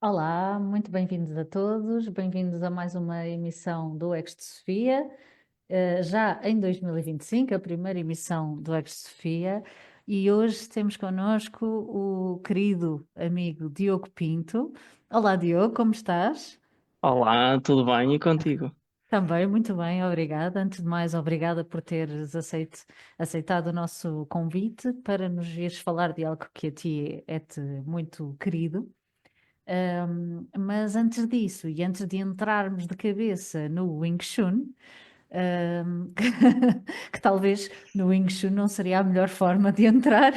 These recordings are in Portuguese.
Olá, muito bem-vindos a todos, bem-vindos a mais uma emissão do Ex de Sofia, já em 2025, a primeira emissão do Ex de Sofia, e hoje temos connosco o querido amigo Diogo Pinto. Olá, Diogo, como estás? Olá, tudo bem? E contigo? Também, muito bem, obrigada. Antes de mais, obrigada por teres aceitado o nosso convite para nos ires falar de algo que a ti é-te muito querido. Mas antes disso, e antes de entrarmos de cabeça no Wing Chun, ahm, que talvez no Wing Chun não seria a melhor forma de entrar,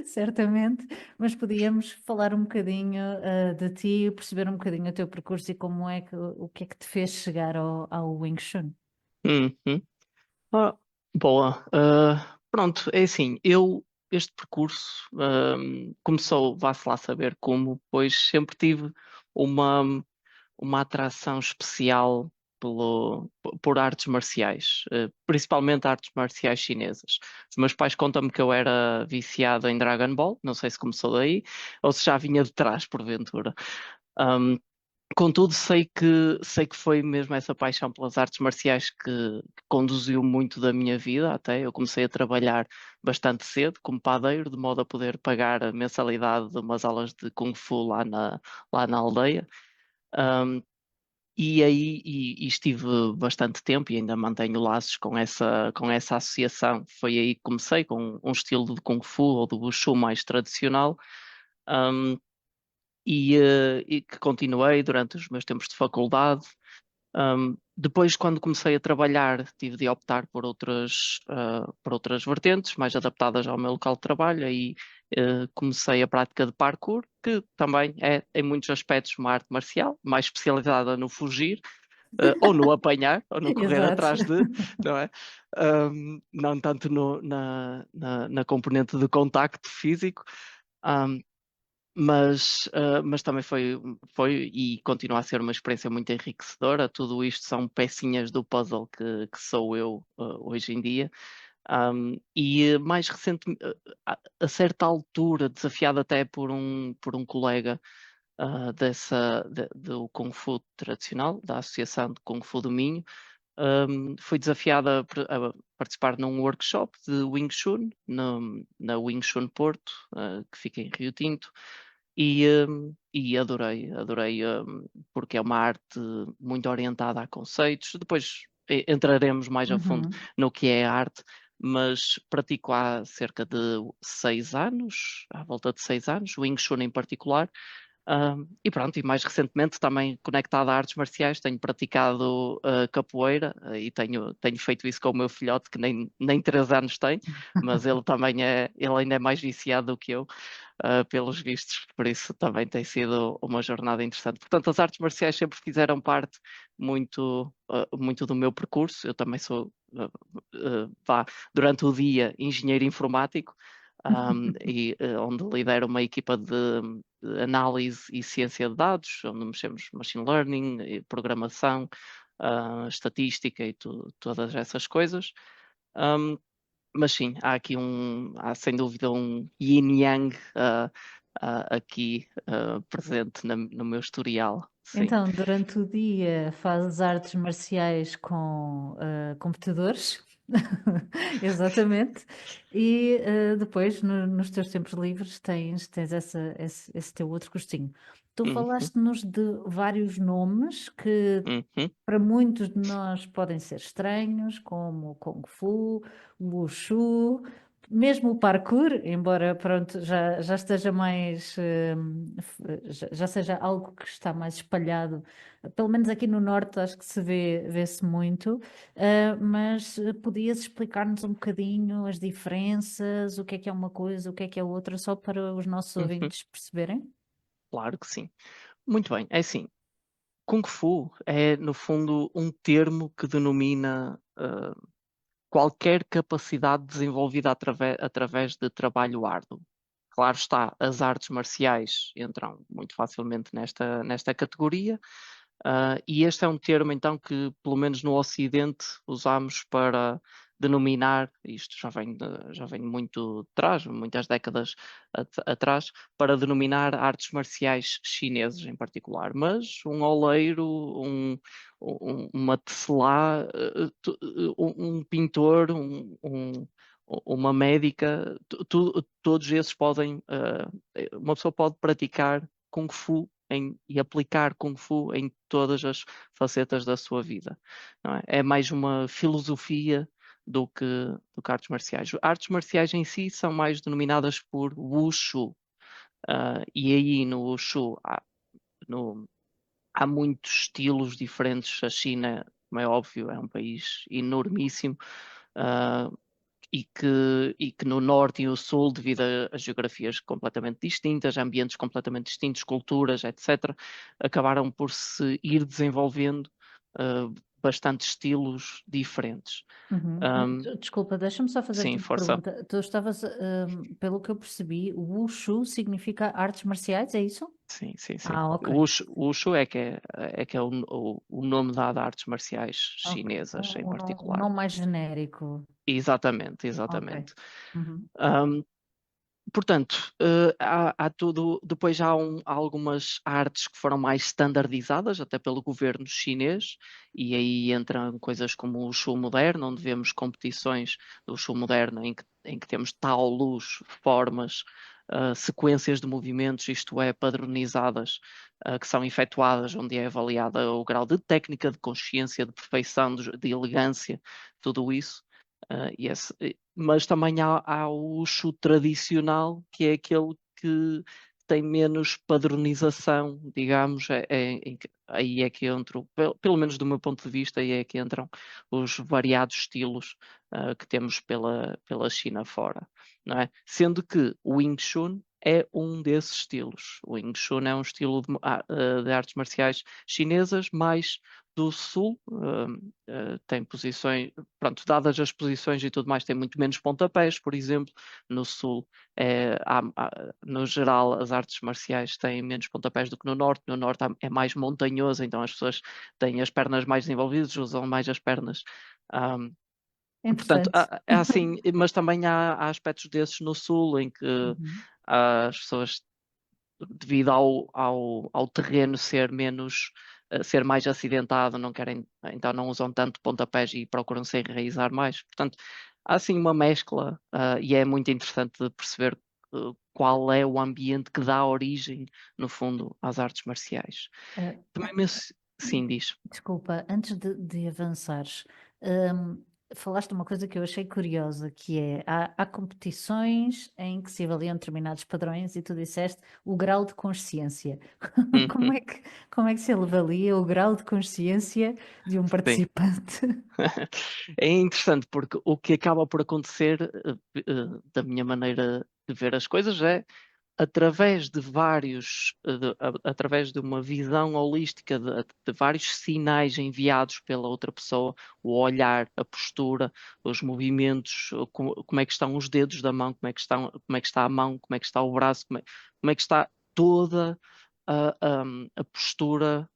certamente, mas podíamos falar um bocadinho, de ti, perceber um bocadinho o teu percurso e como é que, o que é que te fez chegar ao Wing Chun. Uhum. Ah, boa. Pronto, é assim, este percurso, começou, vá-se lá saber como, pois sempre tive uma, uma atração especial por artes marciais, principalmente artes marciais chinesas. Os meus pais contam-me que eu era viciado em Dragon Ball, não sei se começou daí, ou se já vinha de trás, porventura. Contudo, sei que foi mesmo essa paixão pelas artes marciais que conduziu muito da minha vida até. Eu comecei a trabalhar bastante cedo como padeiro, de modo a poder pagar a mensalidade de umas aulas de Kung Fu lá na aldeia. Um, e estive bastante tempo e ainda mantenho laços com essa associação. Foi aí que comecei com um estilo de Kung Fu ou de Wushu mais tradicional. Um, e que continuei durante os meus tempos de faculdade. Depois, quando comecei a trabalhar, tive de optar por outras vertentes, mais adaptadas ao meu local de trabalho. Aí comecei a prática de parkour, que também é, em muitos aspectos, uma arte marcial, mais especializada no fugir, ou no apanhar, ou no correr Exato. atrás de, não é? Não tanto na componente de contacto físico. Um, mas também foi e continua a ser uma experiência muito enriquecedora. Tudo isto são pecinhas do puzzle que sou eu hoje em dia. E mais recente, a certa altura, desafiado até por um colega do Kung Fu tradicional, da Associação de Kung Fu do Minho, fui desafiado a participar num workshop de Wing Chun, na Wing Chun Porto, que fica em Rio Tinto. E adorei, porque é uma arte muito orientada a conceitos. Depois entraremos mais a fundo Uhum. no que é a arte, mas pratico há cerca de 6 anos, à volta de 6 anos, o Wing Chun em particular. E pronto, e mais recentemente também conectado a artes marciais, tenho praticado capoeira e tenho feito isso com o meu filhote, que nem 3 anos tem, mas ele ainda é mais viciado do que eu, pelos vistos, por isso também tem sido uma jornada interessante. Portanto, as artes marciais sempre fizeram parte muito do meu percurso. Eu também sou, durante o dia, engenheiro informático, onde lidero uma equipa de análise e ciência de dados, onde mexemos machine learning, e programação, estatística e todas essas coisas. Um, mas sim, há sem dúvida um yin yang aqui presente no meu historial, sim. Então, durante o dia fazes artes marciais com computadores, exatamente, e depois nos teus tempos livres tens esse teu outro gostinho. Tu Uhum, falaste-nos de vários nomes que uhum, para muitos de nós podem ser estranhos, como o Kung Fu, o Wushu, mesmo o parkour, embora pronto, já esteja mais, já seja algo que está mais espalhado, pelo menos aqui no Norte acho que vê-se muito, mas podias explicar-nos um bocadinho as diferenças, o que é uma coisa, o que é outra, só para os nossos uhum. ouvintes perceberem? Claro que sim. Muito bem, é assim. Kung Fu é, no fundo, um termo que denomina qualquer capacidade desenvolvida através de trabalho árduo. Claro está, as artes marciais entram muito facilmente nesta categoria, e este é um termo então que, pelo menos no Ocidente, usamos para denominar, isto já vem muito atrás, muitas décadas atrás, para denominar artes marciais chinesas em particular, mas um oleiro, uma tecelã, um pintor, uma médica, todos esses podem, uma pessoa pode praticar Kung Fu e aplicar Kung Fu em todas as facetas da sua vida, não é? É mais uma filosofia do que artes marciais. Artes marciais em si são mais denominadas por Wushu, e aí no Wushu no- há muitos estilos diferentes. A China, como é óbvio, é um país enormíssimo, uh, e que no norte e no sul, devido a geografias completamente distintas, ambientes completamente distintos, culturas, etc., acabaram por se ir desenvolvendo bastante estilos diferentes. Uhum. Um, Desculpa, deixa-me só fazer-te sim, uma força. pergunta. Tu estavas, pelo que eu percebi, o Wushu significa artes marciais, é isso? Sim, sim, sim. Ah, O ok. Wushu é o nome dado a artes marciais Ok. chinesas em Um particular. nome mais genérico. Exatamente, Ok. exatamente. Uhum. Um, Portanto, depois há algumas artes que foram mais standardizadas, até pelo governo chinês, e aí entram coisas como o Wushu moderno, onde vemos competições do Wushu moderno em que temos taolus, formas, sequências de movimentos, isto é, padronizadas, que são efetuadas, onde é avaliada o grau de técnica, de consciência, de perfeição, de elegância, tudo isso. Mas também há o Wushu tradicional, que é aquele que tem menos padronização, digamos, aí é que entram, pelo menos do meu ponto de vista, aí é que entram os variados estilos que temos pela China fora, não é? Sendo que o Wing Chun é um desses estilos. O Wing Chun é um estilo de artes marciais chinesas mais do sul, tem posições, pronto, dadas as posições e tudo mais, tem muito menos pontapés, por exemplo. No sul, no geral, as artes marciais têm menos pontapés do que no norte. No norte é mais montanhoso, então as pessoas têm as pernas mais desenvolvidas, usam mais as pernas. Um, Portanto, Interessante. é assim, mas também há aspectos desses no sul, em que Uhum. as pessoas, devido ao terreno ser menos, ser mais acidentado, não querem, então não usam tanto pontapés e procuram se enraizar mais. Portanto, há assim uma mescla, e é muito interessante de perceber qual é o ambiente que dá origem, no fundo, às artes marciais. Ah, Também, ah, sim, diz. Desculpa, antes de avançares, hum, falaste de uma coisa que eu achei curiosa, que é, há competições em que se avaliam determinados padrões e tu disseste o grau de consciência. Como Uhum, é como é que se avalia o grau de consciência de um sim. participante? É interessante porque o que acaba por acontecer, da minha maneira de ver as coisas, é através de através de uma visão holística de vários sinais enviados pela outra pessoa, o olhar, a postura, os movimentos, como é que estão os dedos da mão, como é que está a mão, como é que está o braço, como é que está toda a postura,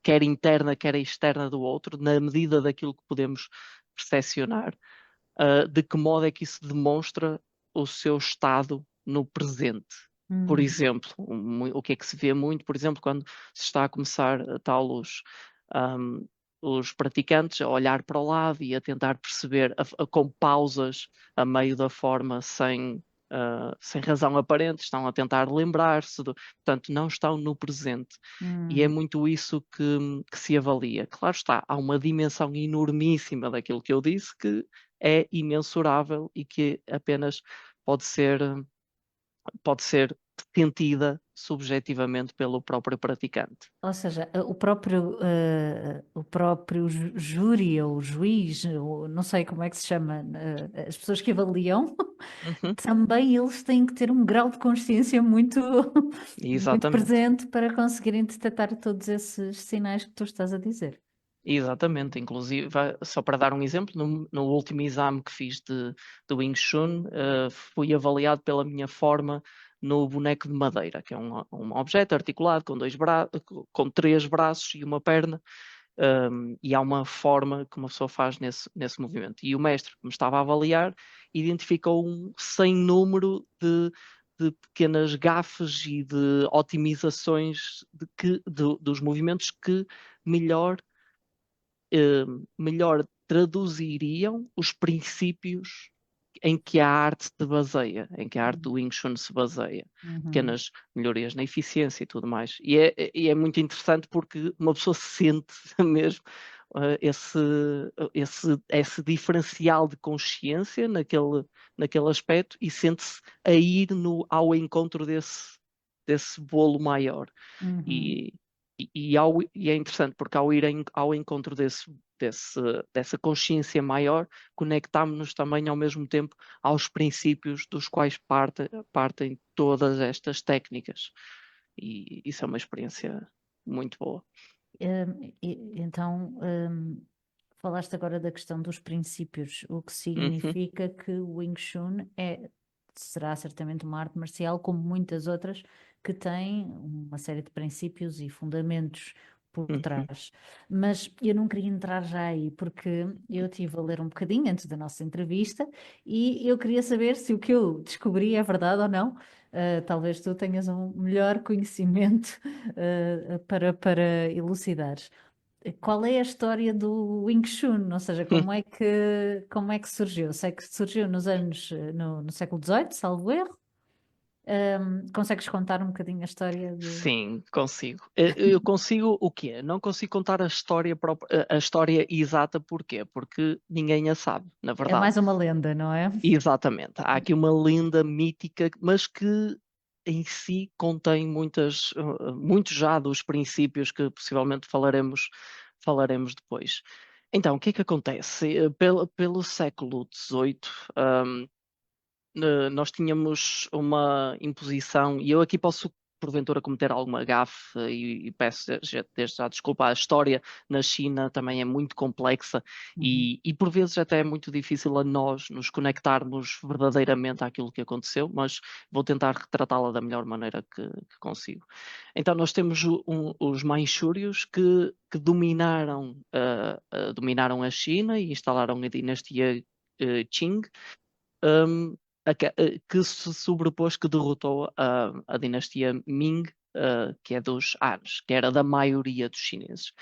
quer interna, quer externa do outro, na medida daquilo que podemos percepcionar, de que modo é que isso demonstra o seu estado no presente. Por Hum, exemplo, o que é que se vê muito, por exemplo, quando se está a começar um, os praticantes a olhar para o lado e a tentar perceber com pausas a meio da forma sem razão aparente, estão a tentar lembrar-se, portanto, não estão no presente. E é hum. muito isso que se avalia. Claro está, há uma dimensão enormíssima daquilo que eu disse que é imensurável e que apenas pode ser, pode ser sentida subjetivamente pelo próprio praticante. Ou seja, o próprio júri ou juiz, ou não sei como é que se chama, as pessoas que avaliam, Uhum, também eles têm que ter um grau de consciência muito, muito exatamente. presente para conseguirem detectar todos esses sinais que tu estás a dizer. Exatamente, inclusive, só para dar um exemplo, no último exame que fiz de Wing Chun, fui avaliado pela minha forma no boneco de madeira, que é um objeto articulado com com três braços e uma perna, E há uma forma que uma pessoa faz nesse movimento. E o mestre que me estava a avaliar identificou um sem número de pequenas gafes e de otimizações dos movimentos que melhor, melhor traduziriam os princípios em que a arte se baseia, em que a arte do Wing Chun se baseia. Uhum. Pequenas melhorias na eficiência e tudo mais. E é muito interessante porque uma pessoa sente mesmo esse diferencial de consciência naquele aspecto e sente-se a ir ao encontro desse bolo maior. Uhum. E, e é interessante porque ao ir ao encontro dessa consciência maior, conectamos-nos também ao mesmo tempo aos princípios dos quais partem todas estas técnicas. E isso é uma experiência muito boa. Então, falaste agora da questão dos princípios, o que Uhum, significa que o Wing Chun será certamente uma arte marcial, como muitas outras, que tem uma série de princípios e fundamentos por uhum. trás. Mas eu não queria entrar já aí, porque eu estive a ler um bocadinho antes da nossa entrevista e eu queria saber se o que eu descobri é verdade ou não. Talvez tu tenhas um melhor conhecimento para elucidares. Qual é a história do Wing Chun? Ou seja, como é que surgiu? Sei que surgiu no século XVIII, salvo erro. Consegues contar um bocadinho a história do... Sim, consigo. Eu consigo o quê? Não consigo contar a história exata, porquê? Porque ninguém a sabe, na É verdade. mais uma lenda, não é? Exatamente. Há aqui uma lenda mítica, mas que em si contém muitos já dos princípios que possivelmente falaremos depois. Então, o que é que acontece? Pelo século XVIII, nós tínhamos uma imposição, e eu aqui posso porventura cometer alguma gafe e peço desde já desculpa. A história na China também é muito complexa Uhum. e por vezes até é muito difícil a nós nos conectarmos verdadeiramente àquilo que aconteceu, mas vou tentar retratá-la da melhor maneira que consigo. Então nós temos os Manchúrios que dominaram a China e instalaram a dinastia Qing, um, que se sobrepôs, que derrotou a dinastia Ming, que é dos Hans, que era da maioria dos chineses.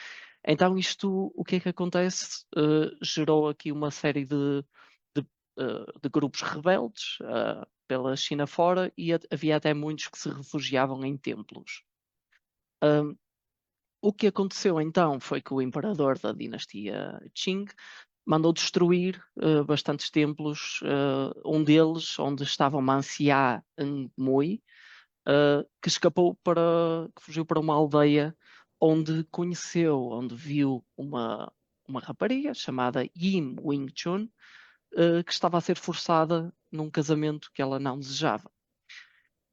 Então isto, o que é que acontece? Gerou aqui uma série de, de grupos rebeldes pela China fora e havia até muitos que se refugiavam em templos. Um, o que aconteceu então foi que o imperador da dinastia Qing mandou destruir bastantes templos, um deles onde estava uma anciã Mui, que fugiu para uma aldeia onde viu uma rapariga chamada Yim Wing Chun, que estava a ser forçada num casamento que ela não desejava.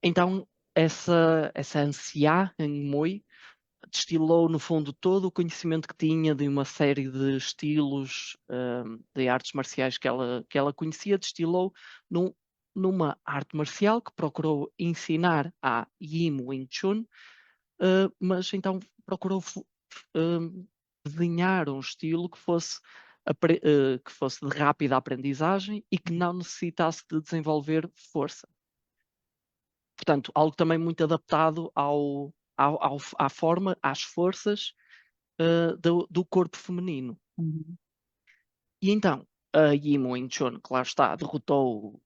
Então, essa anciã Mui destilou, no fundo, todo o conhecimento que tinha de uma série de estilos de artes marciais que ela conhecia, destilou num- numa arte marcial que procurou ensinar a Yim Wing Chun, mas então procurou desenhar um estilo que fosse de rápida aprendizagem e que não necessitasse de desenvolver força. Portanto, algo também muito adaptado à forma, às forças do corpo feminino. Uhum. E então, a Yi Wing-chun, claro está,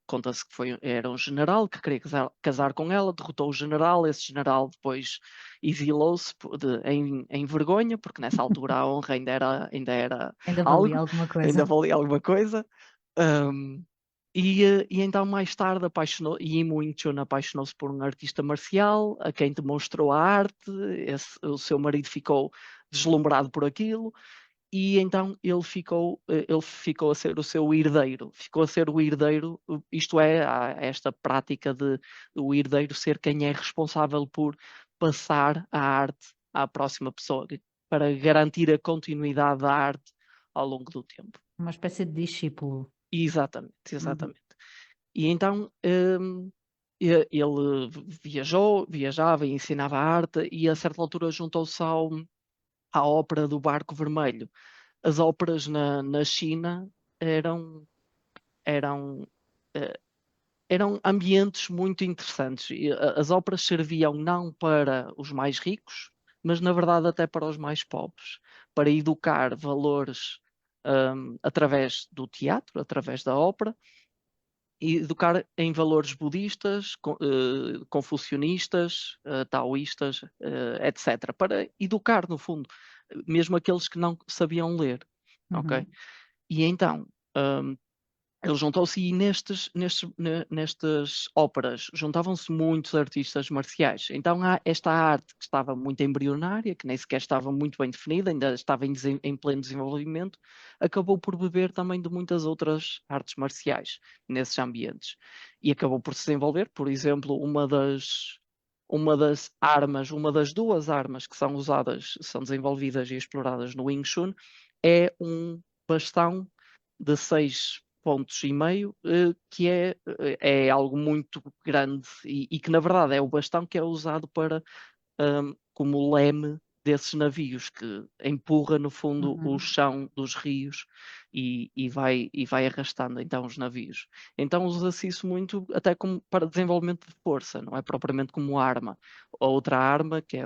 conta-se que era um general que queria casar com ela, derrotou o general, esse general depois exilou-se em vergonha, porque nessa altura a honra ainda era Ainda valia algo, alguma ainda coisa. valia alguma coisa. Um, e então mais tarde Yi Wing-chun apaixonou-se por um artista marcial, a quem demonstrou a arte, o seu marido ficou deslumbrado por aquilo, e então ele ficou a ser o seu herdeiro, ficou a ser o herdeiro, isto é, há esta prática de o herdeiro ser quem é responsável por passar a arte à próxima pessoa, para garantir a continuidade da arte ao longo do tempo. Uma espécie de discípulo. Exatamente, Uhum. exatamente. E então ele viajava e ensinava arte e a certa altura juntou-se ao à ópera do Barco Vermelho. As óperas na China eram, eram, eh, eram ambientes muito interessantes. E, as óperas serviam não para os mais ricos, mas na verdade até para os mais pobres, para educar valores, através do teatro, através da ópera, e educar em valores budistas, confucionistas, taoístas, etc. Para educar, no fundo, mesmo aqueles que não sabiam ler, ok? Uhum. E então, hum, eles juntou-se e nestas óperas juntavam-se muitos artistas marciais. Então há esta arte que estava muito embrionária, que nem sequer estava muito bem definida, ainda estava em pleno desenvolvimento, acabou por beber também de muitas outras artes marciais nesses ambientes. E acabou por se desenvolver, por exemplo, uma das armas, uma das duas armas que são usadas, são desenvolvidas e exploradas no Wing Chun, é um bastão de 6,5 pontos, que é algo muito grande e que, na verdade, é o bastão que é usado como leme desses navios, que empurra, no fundo, o Uhum. chão dos rios e vai arrastando, então, os navios. Então, usa-se isso muito até como para desenvolvimento de força, não é propriamente como arma. Outra arma, que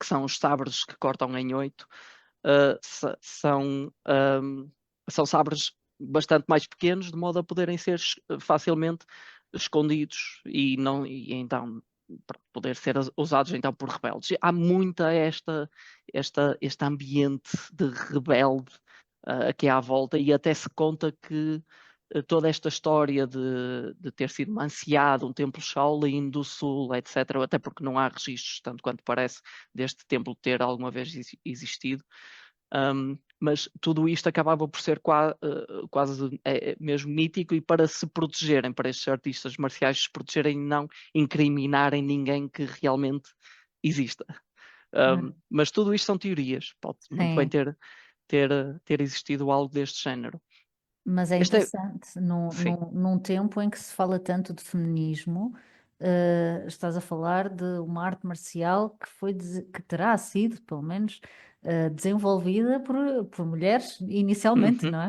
são os sabres que cortam em 8, uh, sa- são, um, são sabres bastante mais pequenos, de modo a poderem ser facilmente escondidos e então poder ser usados então por rebeldes. Há muita este ambiente de rebelde, aqui à volta, e até se conta que toda esta história de ter sido manciado um templo Shaolin do Sul, etc., até porque não há registros, tanto quanto parece, deste templo ter alguma vez existido. Mas tudo isto acabava por ser quase mesmo mítico, e para se protegerem, para estes artistas marciais se protegerem e não incriminarem ninguém que realmente exista. Mas tudo isto são teorias, pode muito bem Sim. ter existido algo deste género. Mas é Este é, interessante, sim. num tempo em que se fala tanto de feminismo, estás a falar de uma arte marcial que terá sido, pelo menos, desenvolvida por mulheres inicialmente, Uhum, não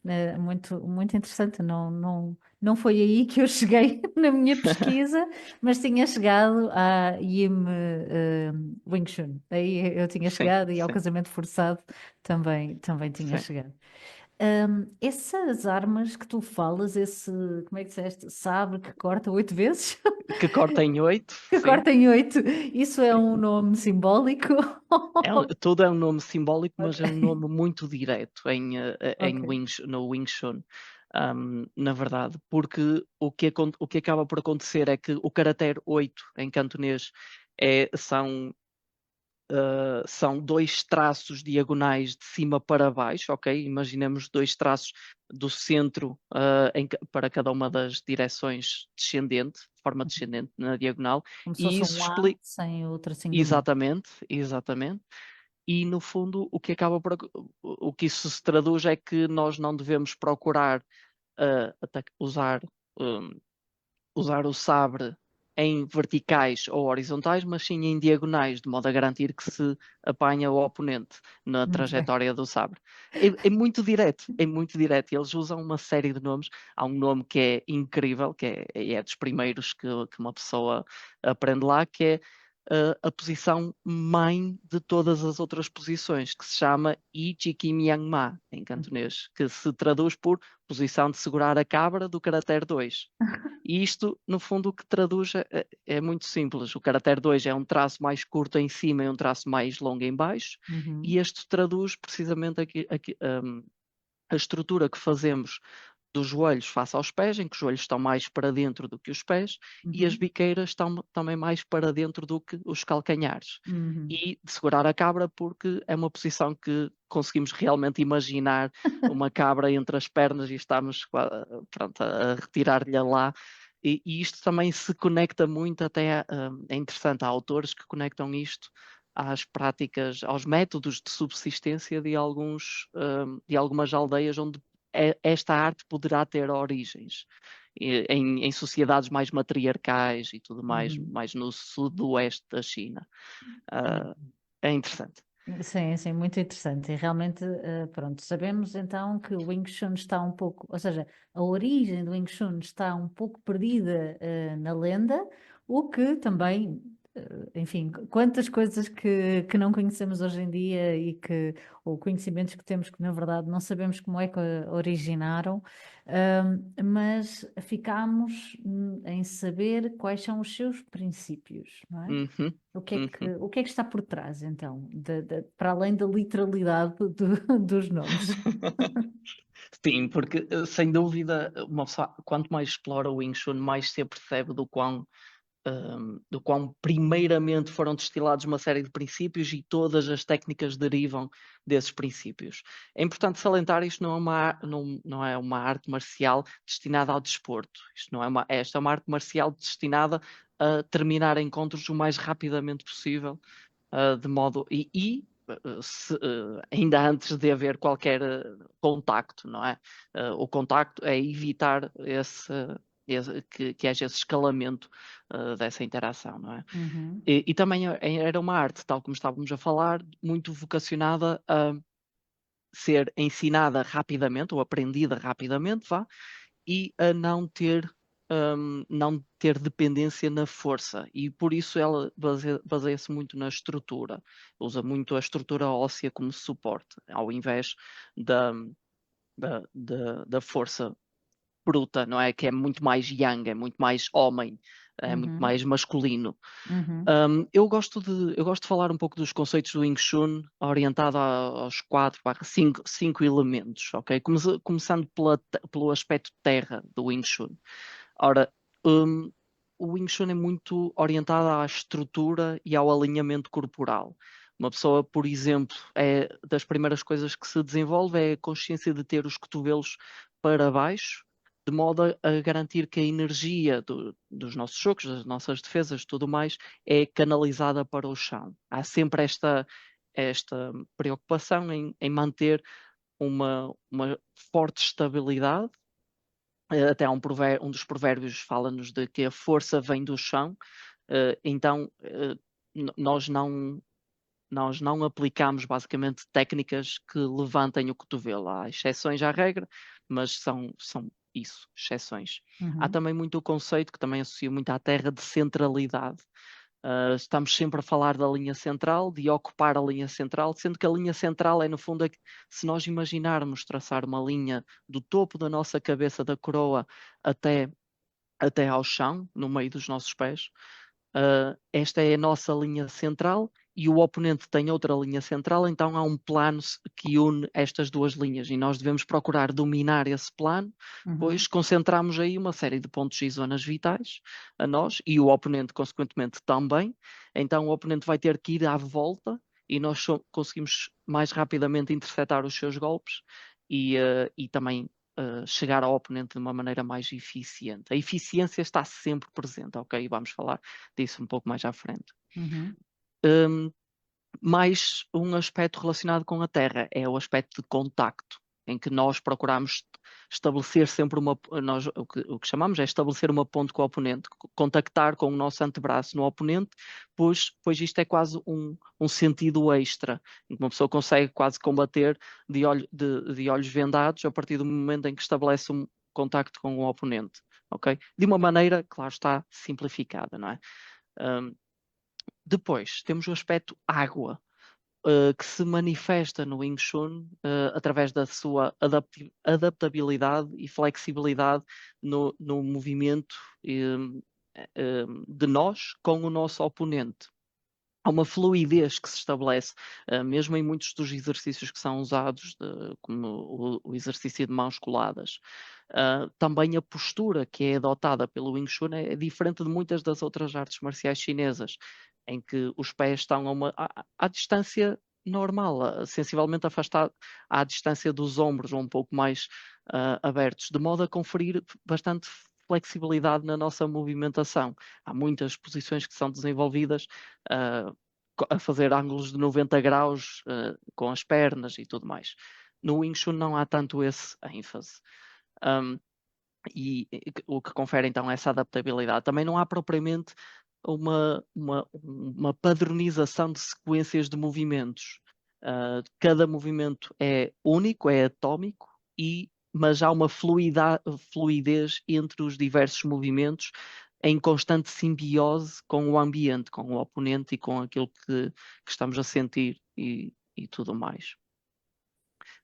é? Muito, muito interessante. Não foi aí que eu cheguei na minha pesquisa, mas tinha chegado à Yim Wing Chun. Aí eu tinha sim, chegado e ao sim, casamento forçado também tinha sim. chegado. Essas armas que tu falas, como é que disseste? Sabre que corta 8 vezes? Que corta em 8, Que sim, corta em 8. Isso é sim. um nome simbólico? Tudo é um nome simbólico, mas é um Ok. nome muito direto Ok. no Wing Chun, na verdade, porque o que acaba por acontecer é que o caractere 8 em cantonês são dois traços diagonais de cima para baixo, ok? Imaginemos dois traços do centro, para cada uma das direções descendente, de forma descendente na diagonal, Como se e fosse isso um A explica. sem o tracinho do meio. Exatamente, exatamente. E no fundo, o que isso se traduz é que nós não devemos procurar, até um, usar o sabre em verticais ou horizontais, mas sim em diagonais, de modo a garantir que se apanha o oponente na Muito bem. trajetória do sabre. É muito direto, é muito direto. Eles usam uma série de nomes. Há um nome que é incrível, que é dos primeiros que uma pessoa aprende lá, que é a posição mãe de todas as outras posições, que se chama I Chiki Miang Ma, em cantonês, que se traduz por posição de segurar a cabra do caractere 2. E isto, no fundo, o que traduz é muito simples. O caractere 2 é um traço mais curto em cima e um traço mais longo em baixo, Uhum. e este traduz precisamente a estrutura que fazemos dos joelhos face aos pés, em que os joelhos estão mais para dentro do que os pés, e as Uhum. biqueiras estão também mais para dentro do que os calcanhares. Uhum. E de segurar a cabra, porque é uma posição que conseguimos realmente imaginar uma cabra entre as pernas e estamos pronto, a retirar-lhe lá. E isto também se conecta muito, é interessante, há autores que conectam isto às práticas, aos métodos de subsistência de algumas aldeias onde esta arte poderá ter origens em sociedades mais matriarcais e tudo mais, Uhum. mais no sudoeste da China. Ah, Uhum. é interessante. Sim, sim, muito interessante. E realmente, pronto, sabemos então que o Wing Chun está um pouco, ou seja, a origem do Wing Chun está um pouco perdida, na lenda, o que também, enfim, quantas coisas que não conhecemos hoje em dia ou conhecimentos que temos que na verdade não sabemos como é que originaram, mas ficamos, em saber quais são os seus princípios, não é? Uhum, uhum. O que é que está por trás, então, para além da literalidade dos nomes? Sim, porque sem dúvida, uma pessoa, quanto mais explora o Wing Chun, mais se apercebe do quão primeiramente foram destilados uma série de princípios e todas as técnicas derivam desses princípios. É importante salientar, isto não é uma arte marcial destinada ao desporto. Esta é uma arte marcial destinada a terminar encontros o mais rapidamente possível, de modo ainda antes de haver qualquer contacto, não é? O contacto é evitar que haja esse escalamento dessa interação, não é? Uhum, E também era uma arte, tal como estávamos a falar, muito vocacionada a ser ensinada rapidamente ou aprendida rapidamente, vá, e a não ter dependência na força. E por isso ela baseia-se muito na estrutura. Usa muito a estrutura óssea como suporte, ao invés da, da força bruta, não é? Que é muito mais yang, é muito mais homem, é muito uhum, mais masculino. uhum, Eu gosto de falar um pouco dos conceitos do Wing Chun, orientado aos 4/5 elementos, ok? Começando pelo aspecto terra do Wing Chun. Ora, hum, o Wing Chun é muito orientado à estrutura e ao alinhamento corporal. Uma pessoa, por exemplo, das primeiras coisas que se desenvolve é a consciência de ter os cotovelos para baixo, de modo a garantir que a energia dos nossos chocos, das nossas defesas, tudo mais, é canalizada para o chão. Há sempre esta preocupação em manter uma forte estabilidade. Até há um dos provérbios fala-nos de que a força vem do chão. Então, n- nós não nós não aplicamos basicamente técnicas que levantem o cotovelo. Há exceções à regra, mas são isso, exceções. Há uhum, também muito o conceito que também associa muito à terra de centralidade. Estamos sempre a falar da linha central, de ocupar a linha central, sendo que a linha central é, no fundo, se nós imaginarmos traçar uma linha do topo da nossa cabeça da coroa até, até ao chão, no meio dos nossos pés, esta é a nossa linha central e o oponente tem outra linha central, então há um plano que une estas duas linhas e nós devemos procurar dominar esse plano, uhum, pois concentramos aí uma série de pontos e zonas vitais a nós e o oponente, consequentemente, também. Então o oponente vai ter que ir à volta e nós conseguimos mais rapidamente interceptar os seus golpes e também chegar ao oponente de uma maneira mais eficiente. A eficiência está sempre presente, ok? Vamos falar disso um pouco mais à frente. uhum, Um, Mais um aspecto relacionado com a Terra é o aspecto de contacto, em que nós procuramos estabelecer sempre o que chamamos é estabelecer uma ponte com o oponente, contactar com o nosso antebraço no oponente, pois isto é quase um sentido extra, em que uma pessoa consegue quase combater de olhos vendados a partir do momento em que estabelece um contacto com o oponente, ok? De uma maneira, claro está, simplificada, não é? Um, Depois temos o aspecto água, que se manifesta no Wing Chun, através da sua adaptabilidade e flexibilidade no movimento, de nós com o nosso oponente. Há uma fluidez que se estabelece, mesmo em muitos dos exercícios que são usados, como o exercício de mãos coladas. Também a postura que é adotada pelo Wing Chun é diferente de muitas das outras artes marciais chinesas, em que os pés estão à distância normal, sensivelmente afastado à distância dos ombros, ou um pouco mais abertos, de modo a conferir bastante flexibilidade na nossa movimentação. Há muitas posições que são desenvolvidas uh, a fazer ângulos de 90 graus com as pernas e tudo mais. No Wing Chun não há tanto esse ênfase. Um, o que confere então essa adaptabilidade. Também não há propriamente uma padronização de sequências de movimentos. Cada movimento é único, é atómico, mas há uma fluidez entre os diversos movimentos em constante simbiose com o ambiente, com o oponente e com aquilo que estamos a sentir e tudo mais.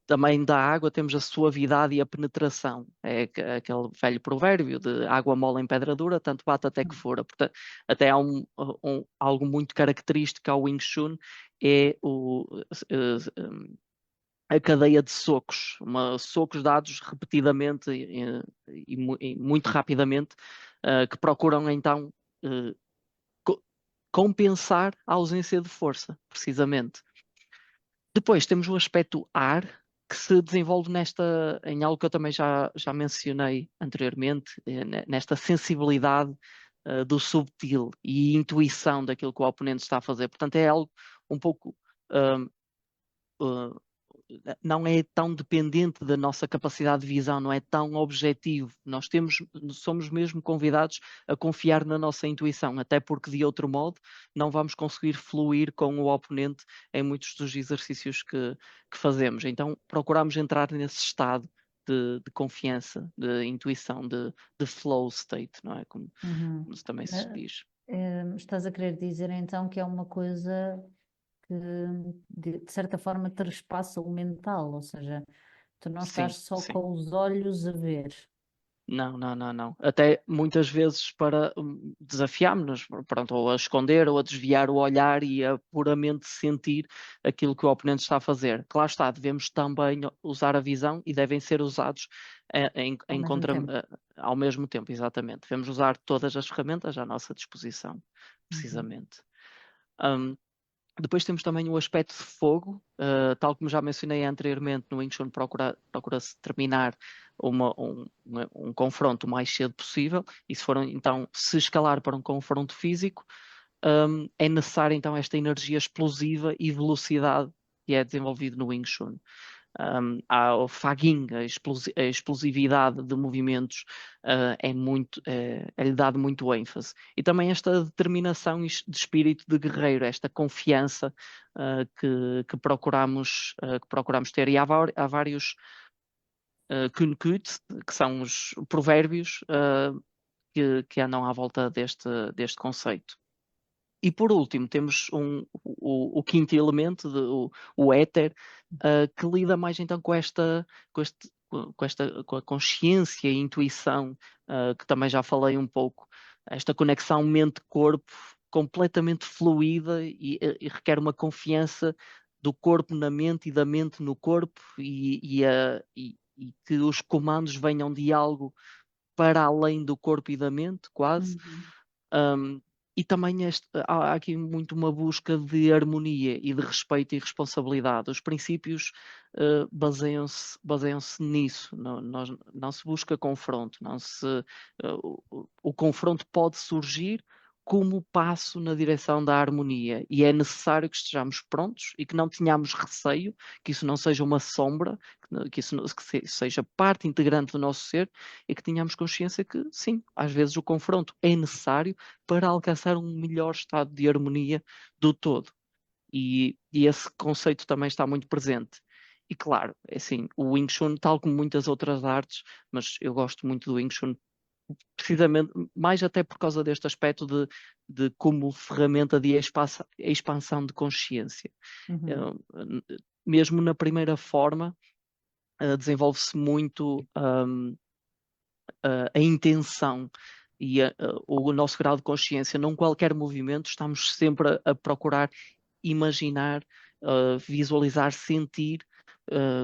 Também da água temos a suavidade e a penetração. É aquele velho provérbio de água mole em pedra dura, tanto bate até que fura. Portanto, até há algo muito característico ao Wing Chun, é a cadeia de socos, socos dados repetidamente e muito rapidamente, que procuram então eh, compensar a ausência de força, precisamente. Depois temos o aspecto ar, que se desenvolve em algo que eu também já mencionei anteriormente, nesta sensibilidade do subtil e intuição daquilo que o oponente está a fazer. Portanto, é algo um pouco hum, uh, não é tão dependente da nossa capacidade de visão, não é tão objetivo. Somos mesmo convidados a confiar na nossa intuição, até porque de outro modo não vamos conseguir fluir com o oponente em muitos dos exercícios que fazemos. Então procuramos entrar nesse estado de confiança, de intuição, de flow state, não é? Como Uhum. também se diz. Estás a querer dizer então que é uma coisa que de certa forma trespassa o mental, ou seja, tu não estás Sim, só sim. com os olhos a ver. Não, não, não, não. Até muitas vezes para desafiarmos-nos, pronto, ou a esconder ou a desviar o olhar e a puramente sentir aquilo que o oponente está a fazer. Claro está, devemos também usar a visão e devem ser usados Ao mesmo tempo. ao mesmo tempo, exatamente. Devemos usar todas as ferramentas à nossa disposição, Uhum. precisamente. Hum, Depois temos também o aspecto de fogo, tal como já mencionei anteriormente, no Wing Chun procura-se terminar um confronto o mais cedo possível, e então, se escalar para um confronto físico, é necessária então esta energia explosiva e velocidade que é desenvolvido no Wing Chun. Há o faguing, a explosividade de movimentos, é-lhe dado muito ênfase. E também esta determinação de espírito de guerreiro, esta confiança que procuramos ter. E há vários kunkut, que são os provérbios que andam à volta deste conceito. E por último, temos o quinto elemento, o éter, que lida mais então com a consciência e intuição, que também já falei um pouco, esta conexão mente-corpo completamente fluida e requer uma confiança do corpo na mente e da mente no corpo e que os comandos venham de algo para além do corpo e da mente, quase. Uhum. Um, e também há aqui muito uma busca de harmonia e de respeito e responsabilidade. Os princípios baseiam-se nisso. Não se busca confronto. O confronto pode surgir como passo na direção da harmonia. E é necessário que estejamos prontos e que não tenhamos receio, que isso não seja uma sombra, que seja parte integrante do nosso ser e que tenhamos consciência que, sim, às vezes o confronto é necessário para alcançar um melhor estado de harmonia do todo. E esse conceito também está muito presente. E claro, é assim, o Wing Chun, tal como muitas outras artes, mas eu gosto muito do Wing Chun, precisamente, mais até por causa deste aspecto de como ferramenta de expansão de consciência. Uhum. Mesmo na primeira forma, desenvolve-se muito a intenção e o nosso grau de consciência. Num qualquer movimento, estamos sempre a procurar imaginar, visualizar, sentir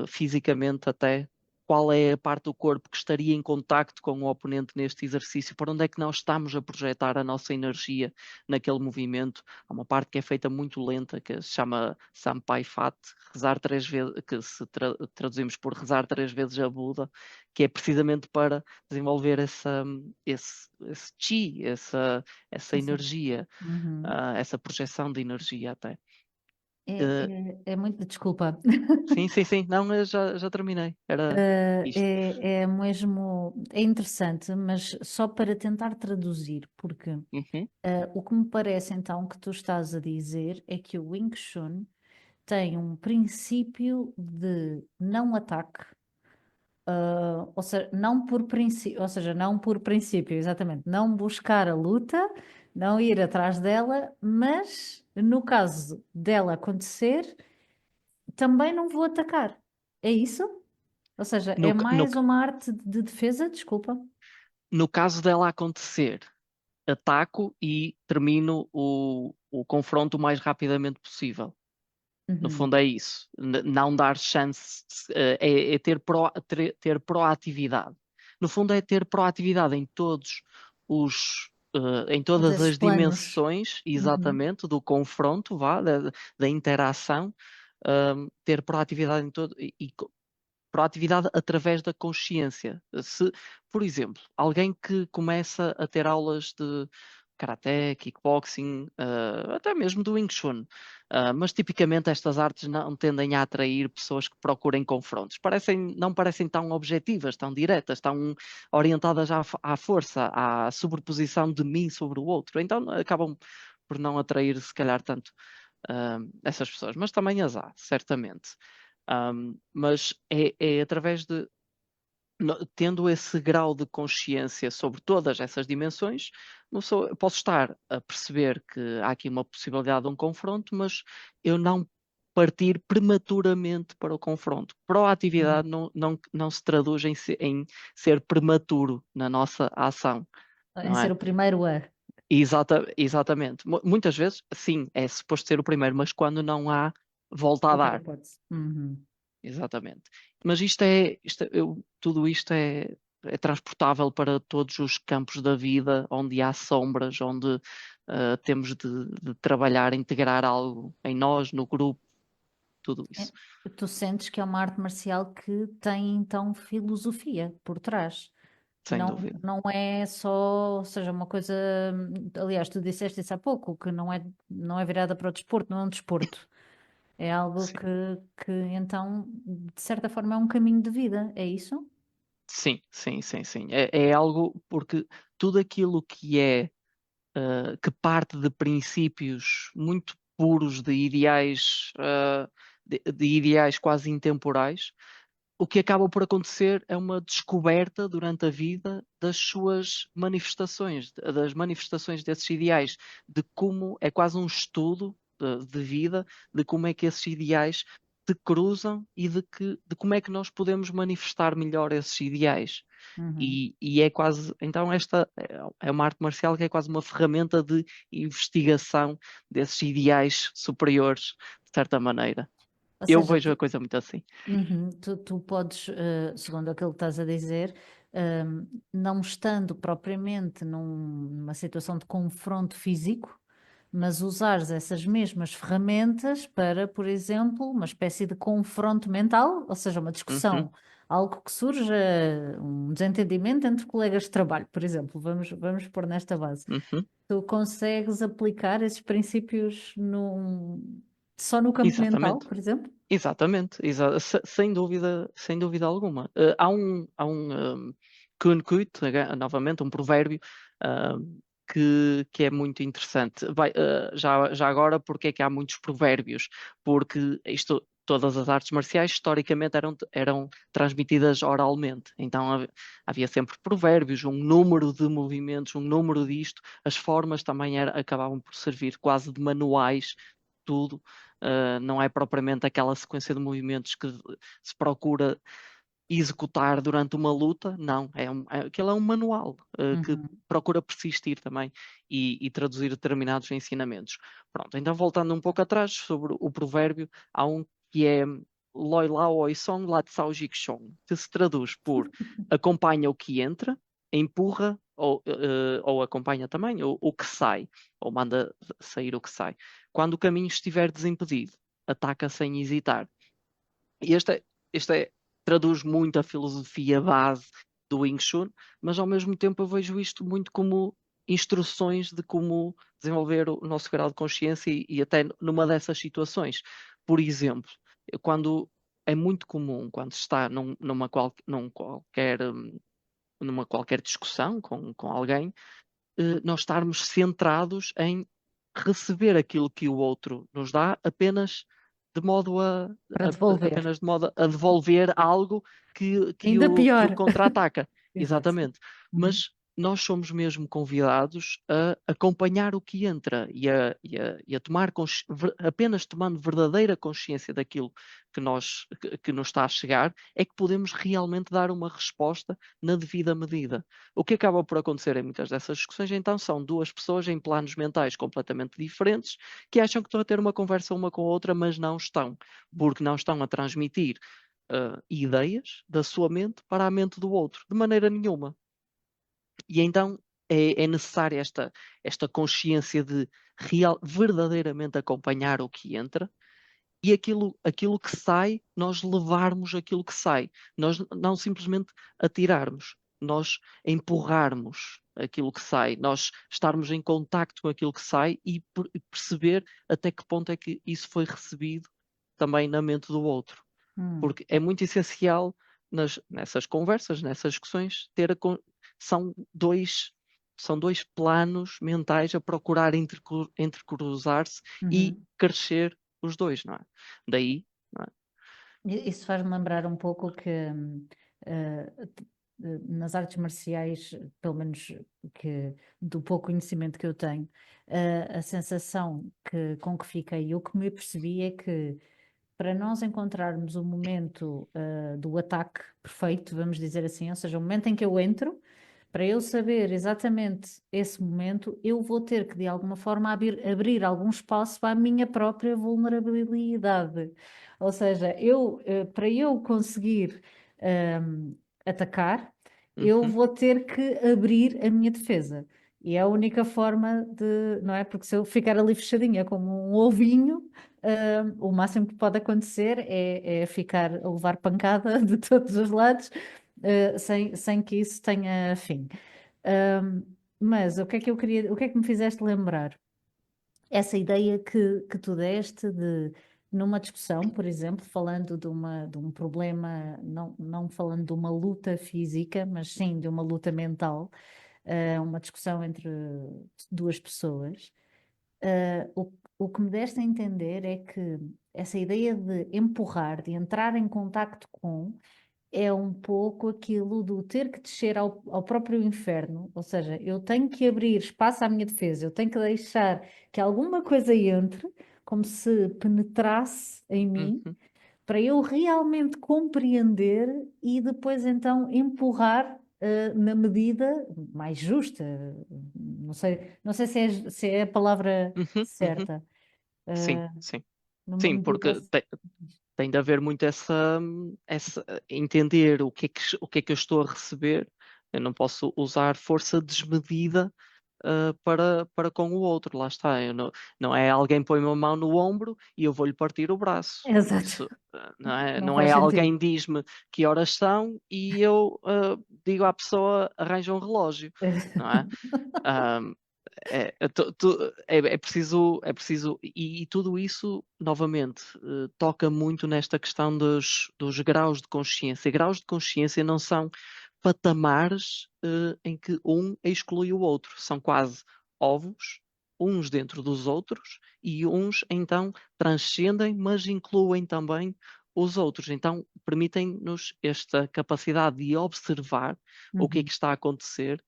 fisicamente até qual é a parte do corpo que estaria em contacto com o oponente neste exercício, para onde é que nós estamos a projetar a nossa energia naquele movimento. Há uma parte que é feita muito lenta, que se chama Sampai Phat, rezar 3 vezes, que se traduzimos por rezar 3 vezes a Buda, que é precisamente para desenvolver esse chi, essa Sim, sim. energia, Uhum. essa projeção de energia até. É, Eh, é muito, desculpa. sim, sim, sim, não, eu já terminei. Era isto. É mesmo, é interessante, mas só para tentar traduzir, porque Uhum, o que me parece então que tu estás a dizer é que o Wing Chun tem um princípio de não ataque, ou seja, não por princípio, ou seja, não por princípio, exatamente, não buscar a luta, não ir atrás dela, mas no caso dela acontecer, também não vou atacar. É isso? Ou seja, é No, no, mais uma arte de defesa, desculpa. no caso dela acontecer, ataco e termino o confronto o mais rapidamente possível. No Uhum. fundo é isso. Não dar chance, é ter proatividade. No fundo é ter proatividade em todos em Todos todas esses as planos. dimensões, Uhum. exatamente, do confronto, da interação, ter proatividade em todo e proatividade através da consciência. Se, por exemplo, alguém que começa a ter aulas de karaté, kickboxing, até mesmo do Wing Chun, mas tipicamente estas artes não tendem a atrair pessoas que procurem confrontos. Não parecem tão objetivas, tão diretas, tão orientadas à força, à sobreposição de mim sobre o outro. Então acabam por não atrair, se calhar, tanto essas pessoas. Mas também as há, certamente. Mas é através de, tendo esse grau de consciência sobre todas essas dimensões, eu posso estar a perceber que há aqui uma possibilidade de um confronto, mas eu não partir prematuramente para o confronto. Uhum. Proatividade não se traduz em ser prematuro na nossa ação, Em não ser é? o primeiro a. Exatamente. Muitas vezes, sim, é suposto ser o primeiro, mas quando não há volta a Outra dar. hipótese. Uhum. Exatamente. Mas tudo isto é transportável para todos os campos da vida, onde há sombras, onde temos de trabalhar, integrar algo em nós, no grupo, tudo É, isso, tu sentes que é uma arte marcial que tem então filosofia por trás. sem Não, dúvida. não é só, ou seja, uma coisa. Aliás, tu disseste isso há pouco, que não é virada para o desporto, não é um desporto. É algo Sim, que então, de certa forma, é um caminho de vida, é isso? sim. É algo porque tudo aquilo que parte de princípios muito puros, de ideais, de ideais quase intemporais, o que acaba por acontecer é uma descoberta durante a vida das suas manifestações, das manifestações desses ideais, de como é quase um estudo de vida, de como é que esses ideais se cruzam e de como é que nós podemos manifestar melhor esses ideais. Uhum. E é quase, então esta é uma arte marcial que é quase uma ferramenta de investigação desses ideais superiores, de certa maneira. Ou Eu seja, vejo a coisa muito assim. uhum, tu podes, segundo aquilo que estás a dizer, não estando propriamente numa situação de confronto físico, mas usares essas mesmas ferramentas para, por exemplo, uma espécie de confronto mental, ou seja, uma Uhum, discussão, algo que surja, um desentendimento entre colegas de trabalho, por exemplo, vamos pôr nesta base. uhum. Tu consegues aplicar esses princípios só no campo mental, Exatamente, por exemplo? sem dúvida alguma. Há um Kunkut, novamente, um provérbio, que é muito interessante. Já agora, porque é que há muitos provérbios? Porque todas as artes marciais, historicamente, eram transmitidas oralmente. Então havia sempre provérbios, um número de movimentos, um número disto. As formas também acabavam por servir quase de manuais, tudo. Não é propriamente aquela sequência de movimentos que se procura executar durante uma luta, não, aquilo é um manual que Uhum. procura persistir também e traduzir determinados ensinamentos. Pronto, então voltando um pouco atrás sobre o provérbio, há um que é Loi Lao Oi Song Lat Sao Jik Chong, que se traduz por acompanha o que entra, empurra ou acompanha também o que sai, ou manda sair o que sai. Quando o caminho estiver desimpedido, ataca sem hesitar. E traduz muito a filosofia base do Wing Chun, mas ao mesmo tempo eu vejo isto muito como instruções de como desenvolver o nosso grau de consciência e até numa dessas situações. Por exemplo, quando é muito comum, quando se está numa qualquer discussão com alguém, nós estarmos centrados em receber aquilo que o outro nos dá apenas de modo Para devolver. apenas de modo a devolver algo Ainda que o pior. contra-ataca. Exato. Exatamente. Uhum. Mas nós somos mesmo convidados a acompanhar o que entra e a tomar apenas tomando verdadeira consciência daquilo que nos está a chegar, é que podemos realmente dar uma resposta na devida medida. O que acaba por acontecer em muitas dessas discussões, então, são duas pessoas em planos mentais completamente diferentes que acham que estão a ter uma conversa uma com a outra, mas não estão, porque não estão a transmitir ideias da sua mente para a mente do outro, de maneira nenhuma. E então é necessária esta consciência de verdadeiramente acompanhar o que entra e aquilo que sai, nós levarmos aquilo que sai. Nós não simplesmente atirarmos, nós empurrarmos aquilo que sai, nós estarmos em contacto com aquilo que sai e perceber até que ponto é que isso foi recebido também na mente do outro. Porque é muito essencial nessas conversas, nessas discussões, são dois, são dois planos mentais a procurar entrecruzar-se e Uhum. crescer os dois, não é? Daí, não é? Isso faz-me lembrar um pouco que nas artes marciais, pelo menos que, do pouco conhecimento que eu tenho, a sensação com que fiquei e o que me percebi é que para nós encontrarmos o momento do ataque perfeito, vamos dizer assim, ou seja, o momento em que eu entro, para eu saber exatamente esse momento, eu vou ter que, de alguma forma, abrir algum espaço para a minha própria vulnerabilidade. Ou seja, para eu conseguir atacar, eu Uhum, vou ter que abrir a minha defesa. E é a única forma não é? Porque se eu ficar ali fechadinha como um ovinho, o máximo que pode acontecer é ficar a levar pancada de todos os lados, sem que isso tenha fim. Ahm, mas o que é que eu queria, o que é que me fizeste lembrar? Essa ideia que tu deste de, numa discussão, por exemplo, falando de um problema, não falando de uma luta física, mas sim de uma luta mental, uma discussão entre duas pessoas. O que me deste a entender é que essa ideia de empurrar, de entrar em contacto com, é um pouco aquilo do ter que descer ao próprio inferno, ou seja, eu tenho que abrir espaço à minha defesa, eu tenho que deixar que alguma coisa entre, como se penetrasse em mim, uhum, para eu realmente compreender e depois então empurrar. Na medida mais justa, não sei se é a palavra uhum, uhum. certa, Sim, uh, sim. numa Sim, medida. porque tem de haver muito entender o que é que eu estou a receber. Eu não posso usar força desmedida para com o outro. Lá está. Não é alguém põe uma mão no ombro e eu vou-lhe partir o braço. Exato, Isso não é, não não é faz sentido. alguém diz-me que horas são e eu digo à pessoa arranja um relógio, não é? Ah, é preciso, e tudo isso, novamente, toca muito nesta questão dos graus de consciência. Graus de consciência não são patamares, em que um exclui o outro, são quase ovos, uns dentro dos outros, e uns então transcendem, mas incluem também os outros. Então, permitem-nos esta capacidade de observar o que é Uhum, que está a acontecer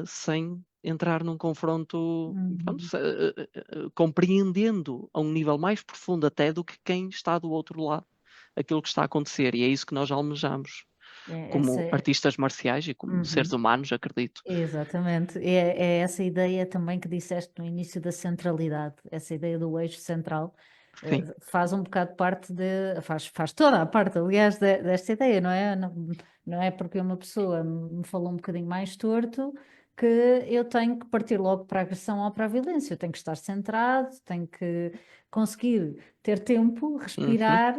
sem entrar num confronto, pronto, uhum. compreendendo a um nível mais profundo até do que quem está do outro lado aquilo que está a acontecer. E é isso que nós almejamos, Essa como artistas marciais e como seres uhum, humanos, acredito. exatamente. É essa ideia também que disseste no início da centralidade, essa ideia do eixo central, Sim. faz um bocado parte faz toda a parte, aliás, desta ideia, não é? Não é porque uma pessoa me falou um bocadinho mais torto que eu tenho que partir logo para a agressão ou para a violência. Eu tenho que estar centrado, tenho que conseguir ter tempo, Uhum, respirar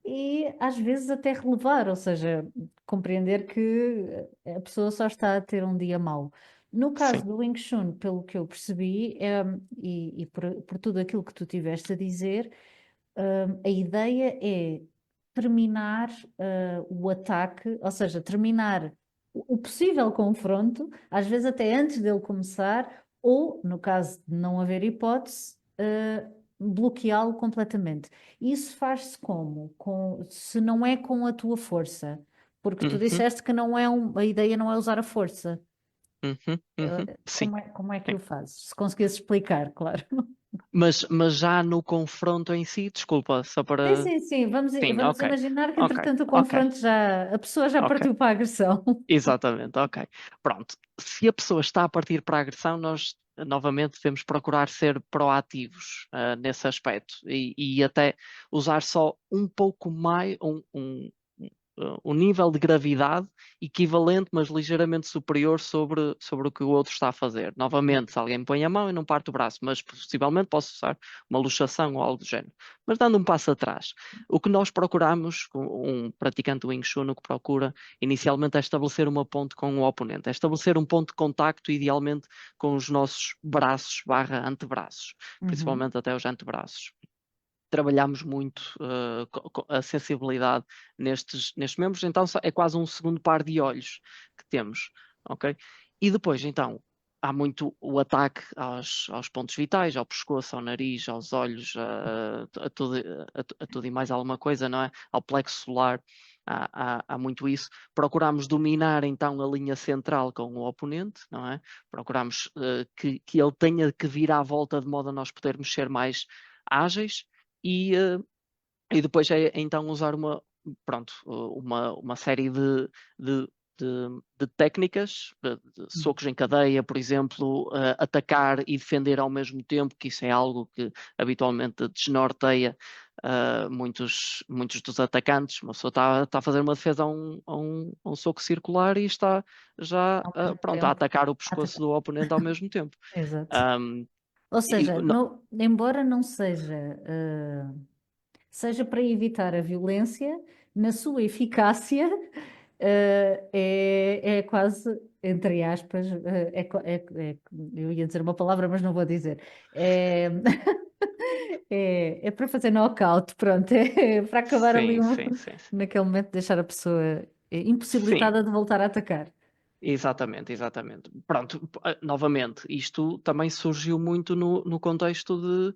e às vezes até relevar, ou seja, compreender que a pessoa só está a ter um dia mau. No caso sim. do Wing Chun, pelo que eu percebi, e por tudo aquilo que tu tiveste a dizer, a ideia é terminar o ataque, ou seja, terminar o possível confronto, às vezes até antes dele começar, ou, no caso de não haver hipótese, bloqueá-lo completamente. Isso faz-se como? Se não é com a tua força, porque tu Uhum, disseste que não é a ideia não é usar a força. uhum, uhum. Sim, Como é que sim. o fazes? Se conseguires explicar, claro. Mas já no confronto em si, desculpa, só Sim, para. sim, sim. Vamos, Sim, vamos ok. imaginar que, Ok, entretanto, o ok, confronto a pessoa já ok. partiu para a agressão. Exatamente, ok. Pronto. Se a pessoa está a partir para a agressão, nós novamente devemos procurar ser proativos nesse aspecto e até usar só um pouco mais, um nível de gravidade equivalente, mas ligeiramente superior sobre o que o outro está a fazer. Novamente, se alguém me põe a mão, eu não parto o braço, mas possivelmente posso usar uma luxação ou algo do género. Mas dando um passo atrás, o que nós procuramos, um praticante do Wing Chun, o que procura inicialmente é estabelecer uma ponte com o oponente, é estabelecer um ponto de contacto, idealmente com os nossos braços barra antebraços, Uhum. principalmente até os antebraços. Trabalhamos muito a sensibilidade nestes membros, então é quase um segundo par de olhos que temos, ok? E depois, então, há muito o ataque aos pontos vitais, ao pescoço, ao nariz, aos olhos, a tudo e mais alguma coisa, não é? Ao plexo solar, há muito isso. Procuramos dominar, então, a linha central com o oponente, não é? Procuramos que ele tenha que vir à volta de modo a nós podermos ser mais ágeis e, e depois é então usar pronto, uma série de, de técnicas, de socos em cadeia, por exemplo, atacar e defender ao mesmo tempo, que isso é algo que habitualmente desnorteia muitos dos atacantes. Uma pessoa está a fazer uma defesa a um soco circular e está já Ao mesmo pronto, a tempo. atacar o pescoço Atacar. do oponente ao mesmo tempo. Exato. Um, Ou e, seja, embora não seja, seja para evitar a violência, na sua eficácia, é quase, entre aspas, eu ia dizer uma palavra, mas não vou dizer. É, é para fazer knockout, pronto, é para acabar ali sim, sim, sim, sim. naquele momento, deixar a pessoa Sim, impossibilitada de voltar a atacar. exatamente, exatamente. Pronto, novamente, isto também surgiu muito no contexto de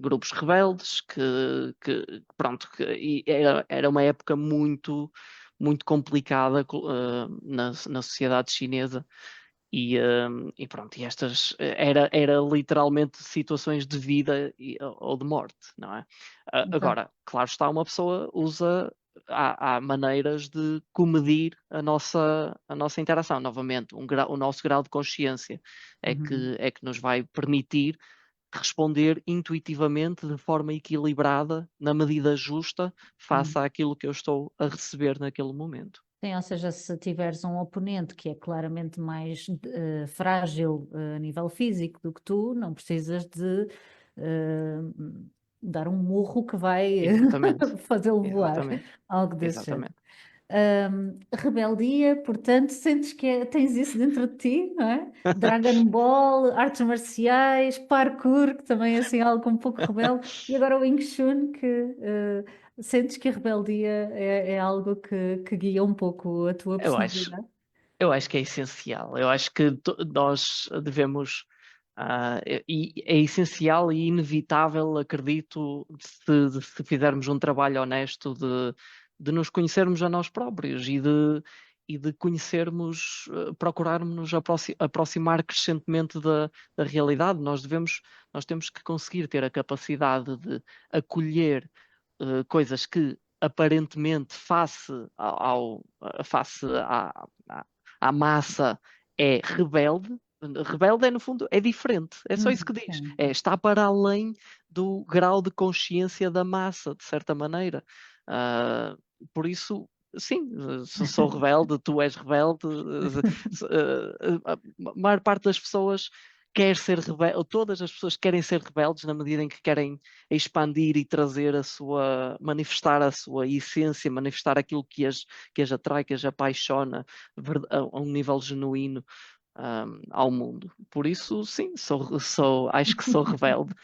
grupos rebeldes pronto, e era uma época muito complicada na sociedade chinesa e pronto, e estas era literalmente situações de vida ou de morte, não é? Exato. Agora, claro está, uma pessoa há maneiras de comedir a nossa interação. Novamente, o nosso grau de consciência Uhum. é que nos vai permitir responder intuitivamente, de forma equilibrada, na medida justa, face Uhum. àquilo que eu estou a receber naquele momento. Sim, ou seja, se tiveres um oponente que é claramente mais frágil a nível físico do que tu, não precisas de eh, dar um murro que vai Exatamente, fazê-lo voar, exatamente, algo desse género. exatamente. Rebeldia, portanto, sentes que tens isso dentro de ti, não é? Dragon Ball, artes marciais, parkour, que também é assim algo um pouco rebelde, e agora o Wing Chun, que sentes que a rebeldia é algo que guia um pouco a tua Eu acho, personalidade. eu acho que é essencial. Eu acho que nós devemos, e é essencial e inevitável, acredito, se fizermos um trabalho honesto de nos conhecermos a nós próprios e de conhecermos, procurarmos nos aproximar crescentemente da realidade. Nós temos que conseguir ter a capacidade de acolher coisas que aparentemente face à massa é rebelde. Rebelde é, no fundo, é diferente. É só isso que diz. Sim. Está para além do grau de consciência da massa, de certa maneira. Ah, por isso, sim, se sou rebelde, tu és rebelde. A maior parte das pessoas quer ser rebelde, ou todas as pessoas querem ser rebeldes na medida em que querem expandir e trazer manifestar a sua essência, manifestar aquilo que as atrai, que as apaixona a um nível genuíno ao mundo. Por isso, sim, acho que sou rebelde.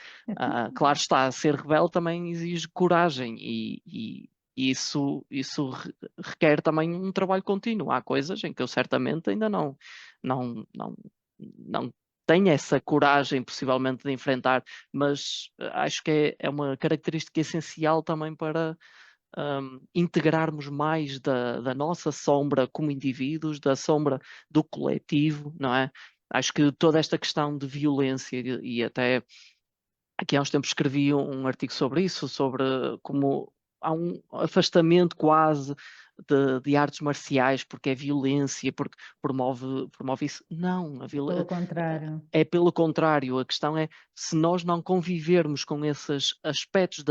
Claro está, ser rebelde também exige coragem e isso requer também um trabalho contínuo. Há coisas em que eu certamente ainda não, não tem essa coragem, possivelmente, de enfrentar, mas acho que é uma característica essencial também para integrarmos mais da nossa sombra como indivíduos, da sombra do coletivo, não é? Acho que toda esta questão de violência e até aqui há uns tempos escrevi um artigo sobre isso, sobre como há um afastamento quase de artes marciais porque é violência, porque promove isso. Não, Pelo contrário. é pelo contrário, a questão é se nós não convivermos com esses aspectos,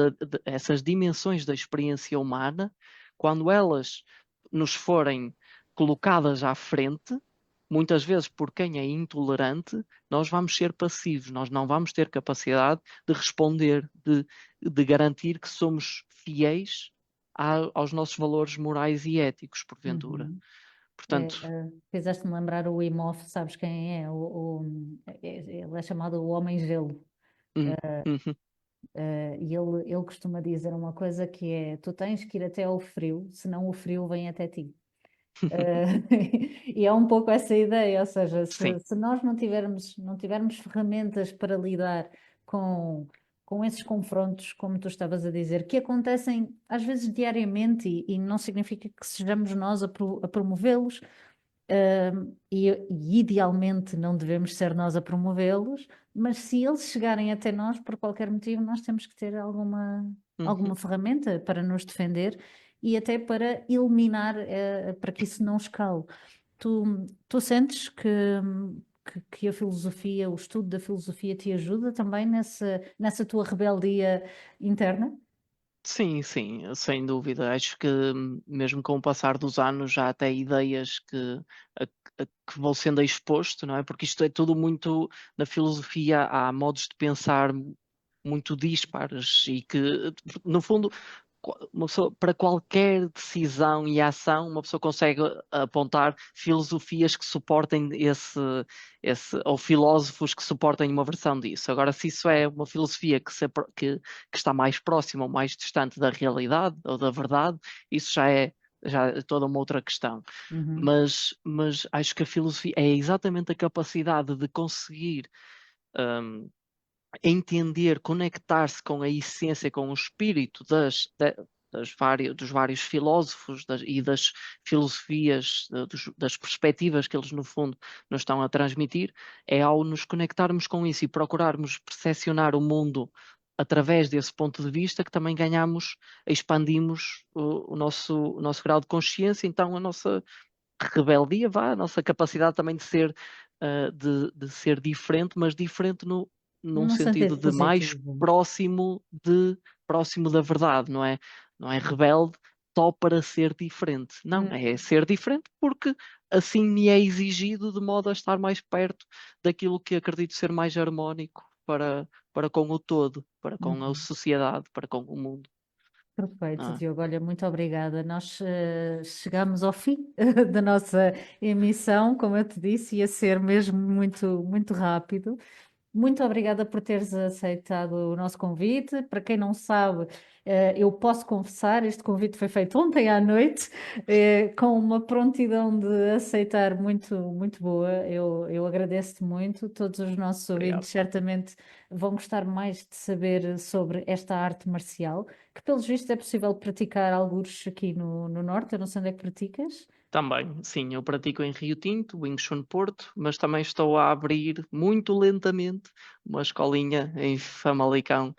essas dimensões da experiência humana, quando elas nos forem colocadas à frente, muitas vezes por quem é intolerante, nós vamos ser passivos, nós não vamos ter capacidade de responder, de garantir que somos fiéis aos nossos valores morais e éticos, porventura. Uhum. Portanto, Fizeste-me lembrar o Wim Hof, sabes quem é? Ele é chamado o Homem Gelo. hum, uhum, E ele costuma dizer uma coisa que é: tu tens que ir até ao frio, senão o frio vem até ti. E é um pouco essa ideia, ou seja, sim, se nós não tivermos ferramentas para lidar com, com esses confrontos, como tu estavas a dizer, que acontecem às vezes diariamente e não significa que sejamos nós a promovê-los, e idealmente não devemos ser nós a promovê-los, mas se eles chegarem até nós por qualquer motivo, nós temos que ter alguma uhum. ferramenta para nos defender e até para eliminar, para que isso não escale. Tu sentes que a filosofia, o estudo da filosofia te ajuda também nessa tua rebeldia interna? Sim, sim, sem dúvida. Acho que mesmo com o passar dos anos já há até ideias que vão sendo exposto, não é? Porque isto é tudo muito, na filosofia há modos de pensar muito dispares e que, no fundo, uma pessoa, para qualquer decisão e ação, uma pessoa consegue apontar filosofias que suportem ou filósofos que suportem uma versão disso. Agora, se isso é uma filosofia que está mais próxima ou mais distante da realidade ou da verdade, isso já é toda uma outra questão. Uhum. Mas acho que a filosofia é exatamente a capacidade de conseguir hum, entender, conectar-se com a essência, com o espírito dos vários filósofos e das filosofias, das perspectivas que eles, no fundo, nos estão a transmitir, é ao nos conectarmos com isso e procurarmos percepcionar o mundo através desse ponto de vista que também expandimos o nosso grau de consciência, então a nossa rebeldia, a nossa capacidade também de ser diferente, mas diferente num Num sentido sentido de mais positivo. próximo da verdade, não é? Não é rebelde só para ser diferente. Não, é ser diferente porque assim me é exigido de modo a estar mais perto daquilo que acredito ser mais harmónico para com o todo, para com a Uhum. sociedade, para com o mundo. Perfeito, Não é? Diogo. Olha, muito obrigada. Nós chegamos ao fim da nossa emissão, como eu te disse, ia ser mesmo muito, muito rápido. Muito obrigada por teres aceitado o nosso convite. Para quem não sabe, eu posso confessar, este convite foi feito ontem à noite, com uma prontidão de aceitar muito, muito boa. Eu agradeço-te muito. Todos os nossos Obrigado. ouvintes certamente vão gostar mais de saber sobre esta arte marcial, que pelos vistos é possível praticar algures aqui no Norte. Eu não sei onde é que praticas. Também, sim, eu pratico em Rio Tinto, Wing Chun Porto, mas também estou a abrir muito lentamente uma escolinha em Famalicão,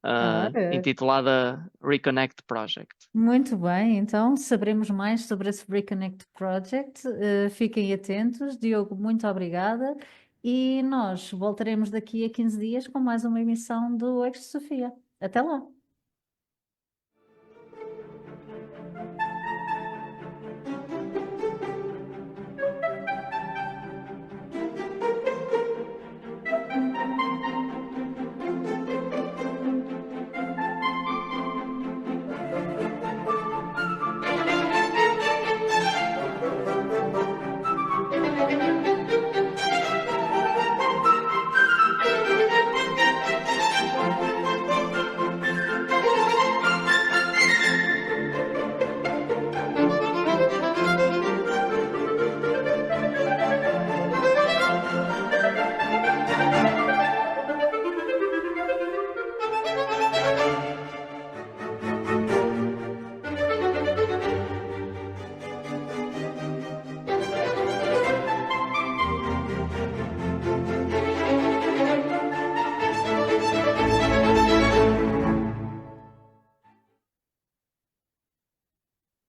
Ora, intitulada Reconnect Project. muito bem, então saberemos mais sobre esse Reconnect Project. Fiquem atentos. Diogo, muito obrigada. E nós voltaremos daqui a 15 dias com mais uma emissão do Extra Sofia. Até lá!